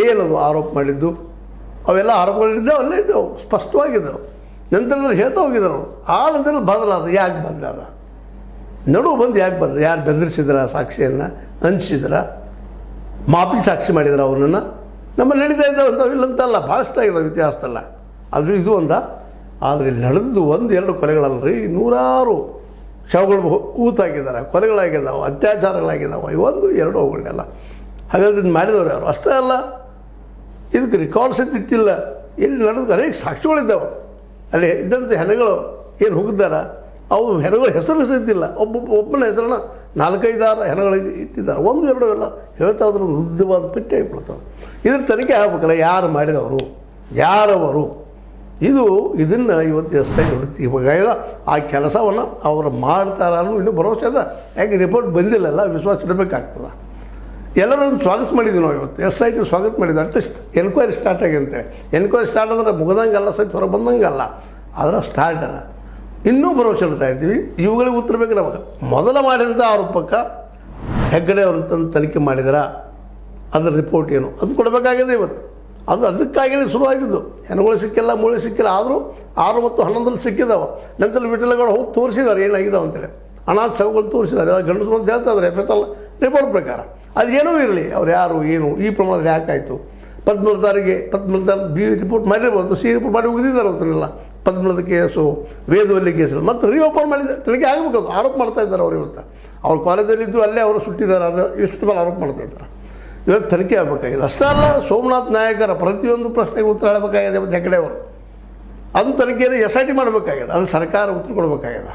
ಏನದು ಆರೋಪ ಮಾಡಿದ್ದು, ಅವೆಲ್ಲ ಆರೋಪಗಳಿದ್ದಾವೆ, ಅಲ್ಲೇ ಇದ್ದಾವೆ, ಸ್ಪಷ್ಟವಾಗಿದ್ದಾವೆ. ನಂತರದಲ್ಲಿ ಹೇಳ್ತಾ ಹೋಗಿದ್ರು. ಆ ನಂತರದಲ್ಲಿ ಬದಲಾದ. ಯಾಕೆ ಬದಲಾದ? ನಡುವು ಬಂದು ಯಾಕೆ ಬಂದ? ಯಾರು ಬೆದರಿಸಿದ್ರ? ಸಾಕ್ಷಿಯನ್ನು ಹಂಚಿದ್ರ? ಮಾಪಿ ಸಾಕ್ಷಿ ಮಾಡಿದ್ರ ಅವನನ್ನು? ನಮ್ಮಲ್ಲಿ ನಡೀತಾ ಇದ್ದಾವೆ ಅಂಥವು ಇಲ್ಲಂತಲ್ಲ, ಭಾಳಷ್ಟು ಆಗಿದ್ದಾವೆ ಇತಿಹಾಸದಲ್ಲ. ಆದರೂ ಇದು ಒಂದ. ಆದರೆ ಇಲ್ಲಿ ನಡೆದು 1-2 ಕೊಲೆಗಳಲ್ಲರಿ, ನೂರಾರು ಶವಗಳು ಊತಾಗಿದ್ದಾರೆ, ಕೊಲೆಗಳಾಗಿದ್ದಾವೆ, ಅತ್ಯಾಚಾರಗಳಾಗಿದ್ದಾವೆ. 1-2 ಅವುಗಳನ್ನೆಲ್ಲ. ಹಾಗಾದ್ರೆ ಇದನ್ನು ಮಾಡಿದವರು ಯಾರು? ಅಷ್ಟೇ ಅಲ್ಲ, ಇದಕ್ಕೆ ರೆಕಾರ್ಡ್ಸ್ ಅಂತ ಇಟ್ಟಿಲ್ಲ. ಇಲ್ಲಿ ನಡೆದು ಅನೇಕ ಸಾಕ್ಷಿಗಳಿದ್ದಾವೆ. ಅಲ್ಲಿ ಇದ್ದಂಥ ಹೆಣಗಳು ಏನು ಹೋಗಿದ್ದಾರ, ಅವು ಹೆಣಗಳ ಹೆಸರು ಸಹಿತಿಲ್ಲ. ಒಬ್ಬನ ಹೆಸರನ್ನ 4-5-6 ಹೆಣಗಳಿಗೆ ಇಟ್ಟಿದ್ದಾರೆ. 1-2 ಎಲ್ಲ ಹೇಳ್ತಾ ಹೋದ್ರೆ ಉದ್ದವಾದ ಪಟ್ಟಿ ಆಗಿಬಿಡ್ತಾವೆ. ಇದ್ರ ತನಿಖೆ ಆಗಬೇಕಲ್ಲ, ಯಾರು ಮಾಡಿದವರು, ಯಾರವರು, ಇದನ್ನು ಇವತ್ತು SI ಹುಡುಕಿಬೇಕಾಗಿದೆ. ಆ ಕೆಲಸವನ್ನು ಅವರು ಮಾಡ್ತಾರ ಅನ್ನೋ ಇನ್ನೂ ಭರವಸೆ ಅದ. ಯಾಕೆ ರಿಪೋರ್ಟ್ ಬಂದಿಲ್ಲಲ್ಲ, ವಿಶ್ವಾಸ ಇಡಬೇಕಾಗ್ತದೆ. ಎಲ್ಲರನ್ನು ಸ್ವಾಗತ ಮಾಡಿದ್ದೀವಿ ನಾವು ಇವತ್ತು. SIT ಸ್ವಾಗತ ಮಾಡಿದ್ವಿ. ಅಟ್ಲೀಸ್ಟ್ ಎನ್ಕ್ವೈರಿ ಸ್ಟಾರ್ಟ್ ಆಗಿ ಅಂತೇಳಿ. ಎನ್ಕ್ವೈರಿ ಸ್ಟಾರ್ಟ್ ಅಂದ್ರೆ ಮುಗ್ದಂಗಲ್ಲ, ಸಹಿತ ಹೊರ ಬಂದಂಗಲ್ಲ, ಆದರೆ ಸ್ಟಾರ್ಟ್ ಅದ. ಇನ್ನೂ ಭರವಸೆ ಇಡ್ತಾ ಇದ್ದೀವಿ. ಇವುಗಳಿಗೆ ಉತ್ತರ ಬೇಕು ನಮಗೆ. ಮೊದಲ ಮಾಡಿದಂಥ ಆರೋಪಕ್ಕೆ ಹೆಗ್ಗಡೆ ಅವ್ರ ತನಿಖೆ ಮಾಡಿದಾರ, ಅದರ ರಿಪೋರ್ಟ್ ಏನು ಅದು ಕೊಡಬೇಕಾಗಿದೆ ಇವತ್ತು. ಅದಕ್ಕಾಗಿಯೇ ಶುರುವಾಗಿದ್ದು. ಹೆಣಗಳು ಸಿಕ್ಕಿಲ್ಲ, ಮೂಳೆ ಸಿಕ್ಕಿಲ್ಲ, ಆದರೂ 6 ಮತ್ತು 11 ಸಿಕ್ಕಿದ್ದಾವೆ. ನಂತರ ವಿಠಲಗೌಡ ಹೋಗಿ ತೋರಿಸಿದ್ದಾರೆ ಏನಾಗಿದ್ದಾವೆ ಅಂತೇಳಿ. ಅನಾಥ ಶವಗಳು ತೋರಿಸಿದ್ದಾರೆ. ಅದು ಗಂಡಸರು ಅಂತ ಹೇಳ್ತಾ ಇದ್ದಾರೆ FSL ರಿಪೋರ್ಟ್ ಪ್ರಕಾರ. ಅದೇನೂ ಇರಲಿ, ಅವ್ರು ಯಾರು ಏನು ಈ ಪ್ರಮಾಣದಲ್ಲಿ ಯಾಕಾಯಿತು. 13 B ರಿಪೋರ್ಟ್ ಮಾಡಿರ್ಬೋದು, C ರಿಪೋರ್ಟ್ ಮಾಡಿ ಉಗಿದಿದ್ದಾರೆ ಅವತ್ತನ್ನೆಲ್ಲ. 13 ಕೇಸು, ವೇದವಲ್ಲಿ ಕೇಸು ಮತ್ತು ರೀಓಪನ್ ಮಾಡಿದ್ದಾರೆ. ತನಿಖೆ ಆಗಬೇಕು. ಅದು ಆರೋಪ ಮಾಡ್ತಾ ಇದ್ದಾರೆ ಅವರು ಇವತ್ತು. ಅವ್ರ ಕಾಲೇಜಲ್ಲಿದ್ದು ಅಲ್ಲೇ ಅವರು ಸುಟ್ಟಿದ್ದಾರೆ. ಅದು ಇಷ್ಟು ಮೇಲೆ ಆರೋಪ ಮಾಡ್ತಾ ಇದ್ದಾರೆ. ಇವತ್ತು ತನಿಖೆ ಆಗಬೇಕಾಗಿದೆ. ಅಷ್ಟೇ ಅಲ್ಲ, ಸೋಮನಾಥ್ ನಾಯಕರ ಪ್ರತಿಯೊಂದು ಪ್ರಶ್ನೆಗೆ ಉತ್ತರ ಹೇಳಬೇಕಾಗಿದೆ ಮತ್ತು ಹೆಗ್ಗಡೆ ಅವರು. ಅದನ್ನು ತನಿಖೆಯಲ್ಲಿ SIT ಮಾಡಬೇಕಾಗಿದೆ. ಅದು ಸರ್ಕಾರ ಉತ್ತರ ಕೊಡಬೇಕಾಗಿದೆ.